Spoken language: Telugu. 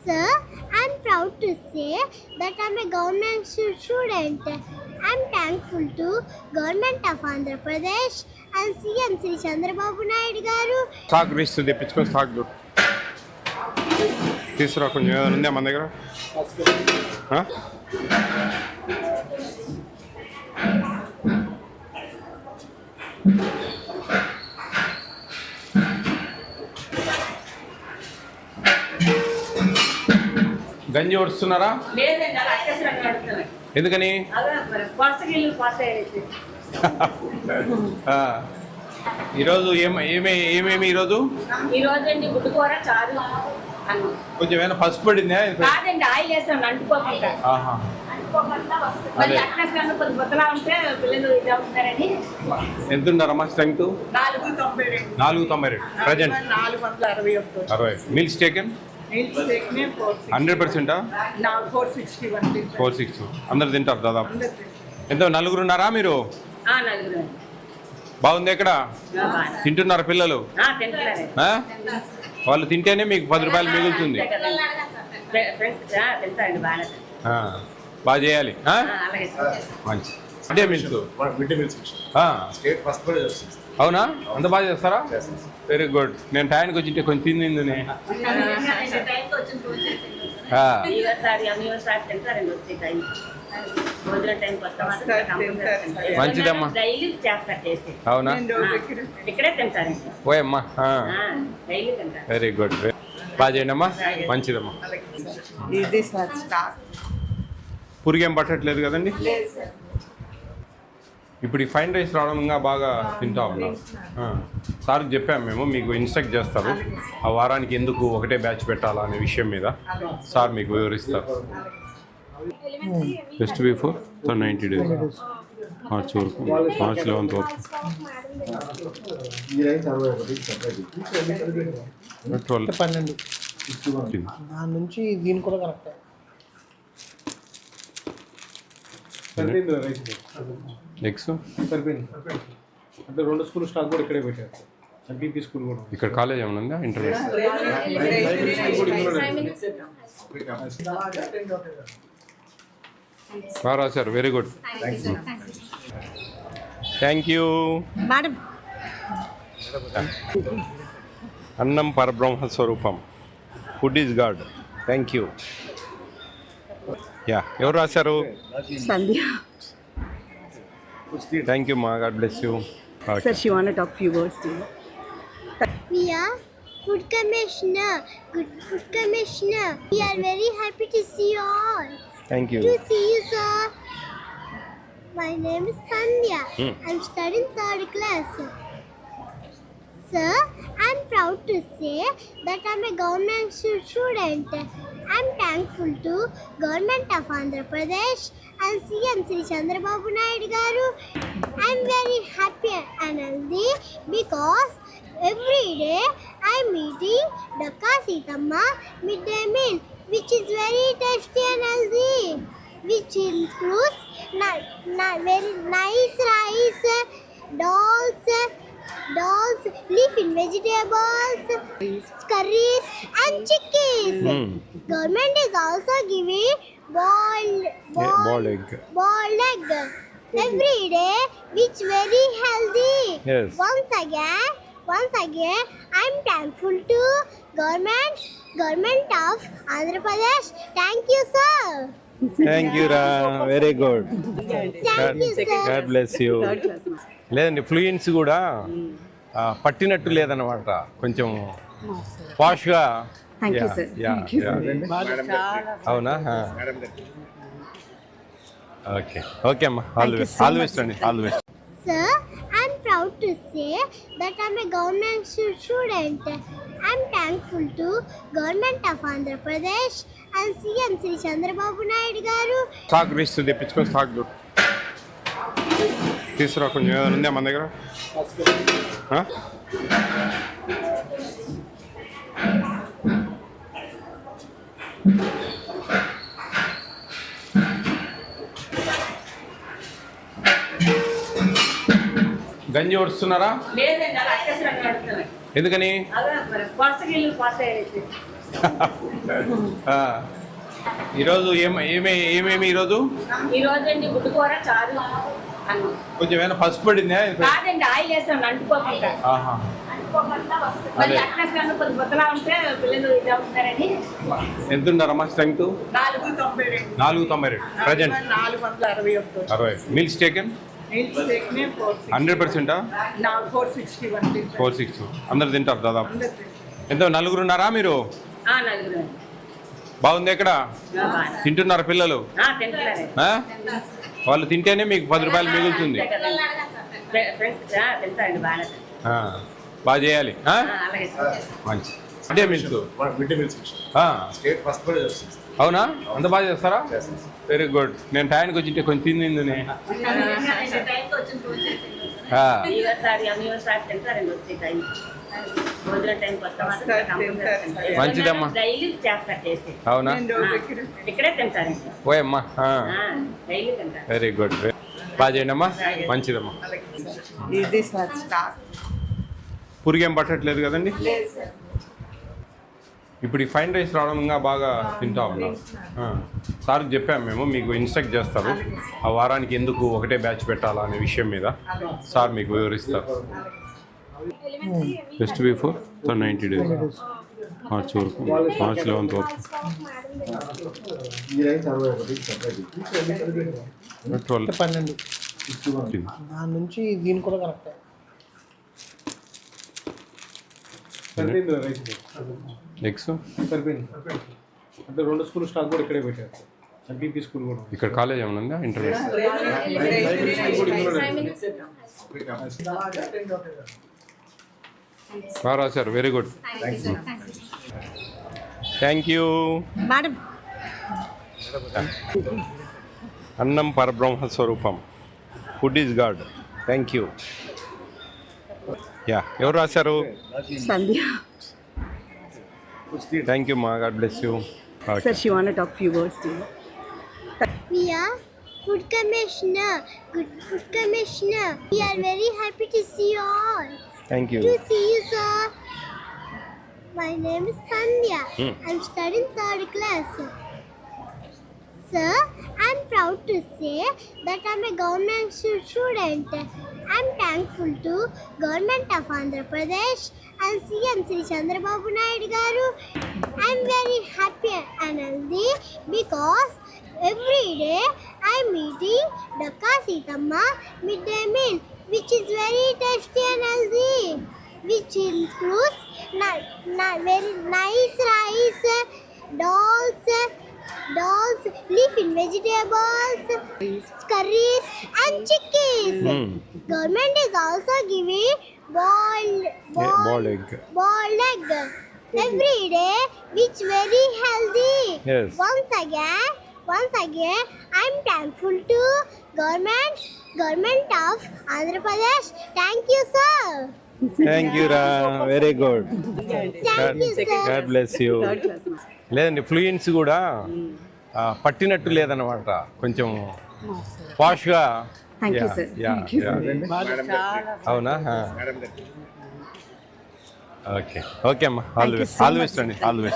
Sir, I'm proud to say that I'm a government student. I'm thankful to Government of Andhra Pradesh and CM Sri Chandrababu Naidu garu. సాగు ఇస్తుంది తెప్పించుకొని సాగు తీసుకురా కొంచెం ఏదైనా ఉందా మన దగ్గర గంజి వస్తున్నారా ఎందుకని ఈరోజు ఏమేమి ఈరోజు కొంచెం ఏమైనా పసుపు పడిందా ఎంత ఉన్నారమ్మా స్ట్రెంగ్త్ 492 ప్రజెంట్ 460 మీల్స్ టేకెన్ 100%? 460 అందరు తింటారు దాదాపు. ఎంతో నలుగురు ఉన్నారా మీరు? బాగుంది. ఎక్కడ తింటున్నారు పిల్లలు? వాళ్ళు తింటేనే మీకు 10 రూపాయలు మిగులుతుంది. బాగా చేయాలి. మంచి మిడ్ డే మీల్స్ అవునా? అంత బాగా చేస్తారా? Very good. నేను టైంకి వచ్చింటే కొంచెం తింది. మంచిదమ్మా. అవునా? ఓయమ్మా, వెరీ గుడ్. బాగా చేయండి అమ్మా. మంచిదమ్మా. పురిగేం పట్టట్లేదు కదండి? ఇప్పుడు ఈ ఫైన్ రైస్ రావడంగా బాగా తింటా ఉన్నారు. సార్కి చెప్పాము మేము, మీకు ఇన్స్ట్రక్ట్ చేస్తారు ఆ వారానికి ఎందుకు ఒకటే బ్యాచ్ పెట్టాలా అనే విషయం మీద. సార్ మీకు వివరిస్తారు. జస్ట్ బిఫోర్ 90 days మార్చ్ వరకు, మార్చ్ 11th వరకు. నుంచి దీని కూడా కరెక్ట్. ఎగ్స్ సరిపోయింది అంటే 2 స్కూల్ స్టాక్ కూడా ఇక్కడే పెట్టారు. బీపీ స్కూల్ కూడా ఇక్కడ కాలేజ్ ఏమైనా ఉందా? ఇంటర్వ్యూ బాగా రాశారు. Very good. Thank you madam. అన్నం పరబ్రహ్మ స్వరూపం, food is God. Thank you. Yeah, ఎవరు రాశారు? Sandhya. Thank you, ma. God bless you. Okay. Sir, she want to talk few words to you. We are Food Commissioner. Good Food Commissioner. We are very happy to see you all. Thank you. To see you, sir. My name is Sandhya. I'm studying 3rd class. Sir, I'm proud to say that I'm a government student. I'm thankful to Government of Andhra Pradesh and CM Sri Chandrababu Naidu garu. I'm very happy and healthy because every day I'm eating Dakka Sithamma midday meal, which is very tasty and healthy, which includes very nice rice, dolls, leaf in vegetables, curries and chickens. Government is also giving boiled egg every day, which very healthy. Yes. Once again, I'm thankful to government of Andhra Pradesh. Thank you, sir. Thank you, Ra. Very good. Thank you, sir. God bless you. లేదండి, ఫ్లూయెన్సీ కూడా పట్టినట్టు లేదన్నమాట, కొంచెం పాష్గా. Thank you, sir. Thank you, sir. అవునా? ఓకే ఓకే అమ్మా. All the best. All the best అండి. All the best. Sir, I'm proud to say that I'm a government student. I'm thankful to Government of Andhra Pradesh and CM Sri Chandrababu Naidu garu. సాగు ఇస్తుంది తెప్పించుకొని సాగు తీసుకురా కొంచెం ఏదైనా ఉందా మన దగ్గర? గంజి వస్తున్నారా? ఎందుకని? ఈరోజు ఏమేమి ఈరోజు ఈరోజు అండి గుడ్డుకూర చారు అన్నం. కొంచెం ఏమైనా పసుపు పడిందా? కాదండి ఆయిల్ వేస్తాం అంటుకోకుండా. ఆహా. మళ్ళీ అట్లా కొద్ది బొత్తలా ఉంటే పిల్లలు ఇదా ఉంటారని. ఎంత ఉన్నారమ్మా స్ట్రెంగ్త్? 492. 492 ప్రజెంట్ 461. 60. Meals taken 100%? 460. అందరు తింటారు దాదాపు. ఎంత నలుగురు ఉన్నారా మీరు? నలుగురు. బాగుంది. ఎక్కడ తింటున్నారు పిల్లలు? తింటున్నారే. ఆ? వాళ్ళు తింటేనే మీకు 10 రూపాయలు మిగులుతుంది. తింటారండి బాగా. బాగా చేయాలి. అలాగే మంచి అంటే milk mid day meals state first prize వస్తుంది. అవునా? అంత బాగా చేస్తారా? Very good. నేను టైంకి వచ్చింటే కొంచెం తింది. మంచిదమ్మా. డైలీ చేస్తారు టేస్ట్. అవునా? ఇక్కడే తింటారండి. ఓయమ్మా. డైలీ తింటారు. Very good. బాగా చేయండి అమ్మా. మంచిదమ్మా. పురిగేం పట్టట్లేదు కదండి? ఇప్పుడు ఈ ఫైన్ రైస్ రావడం ఇంకా బాగా తింటా ఉన్నారు. సార్కి చెప్పాము మేము, మీకు ఇన్స్ట్రక్ట్ చేస్తారు ఆ వారానికి ఎందుకు ఒకటే బ్యాచ్ పెట్టాలా అనే విషయం మీద. సార్ మీకు వివరిస్తారు. జస్ట్ బిఫోర్ 90 days మార్చ్ వరకు, మార్చ్ 11th వరకు. దాని నుంచి దీని కూడా కరెక్ట్. ఎగ్స్ సరిపోయింది. అంటే 2 స్కూల్ స్టాక్ కూడా ఇక్కడే పెట్టారు. ఎంపీపీ స్కూల్ కూడా ఇక్కడ కాలేజ్ ఏమైనా ఉందా? ఇంటర్వ్యూ బాగా రాశారు. Very good. Thank you madam. అన్నం పరబ్రహ్మ స్వరూపం. Food is God. Thank you. Yeah, ఎవరు రాశారు? సంధ్య. థ్యాంక్ యూ మా. God bless you. Sir, she want to talk few words to you. We are Food Commissioner. Good Food Commissioner. We are very happy to see you all. Thank you. To see you, sir. My name is Sandhya. I'm studying 3rd class. Sir, I'm proud to say that I'm a government student. I'm thankful to Government of Andhra Pradesh and CM Sri Chandrababu Naidu garu. I'm very happy and healthy because every day I'm eating Dakka Sithamma midday meal, which is very tasty and healthy, which includes very nice rice, dolls, leaf in vegetables, curries and chickpeas. Government is also giving boiled egg every day, which very healthy. Yes. Once again, I'm thankful to government of Andhra Pradesh. Thank you, sir. Thank you రా. Very good. Thank you, sir. God bless you. Third class. లేదండి, ఫ్లూయెన్సీ కూడా పట్టినట్టు లేదన్నమాట. కొంచెం పాష్గా. Thank you, sir. Thank you, sir. అవునా? ఓకే. ఓకే అమ్మా. All the best. All the best అండి. All the best.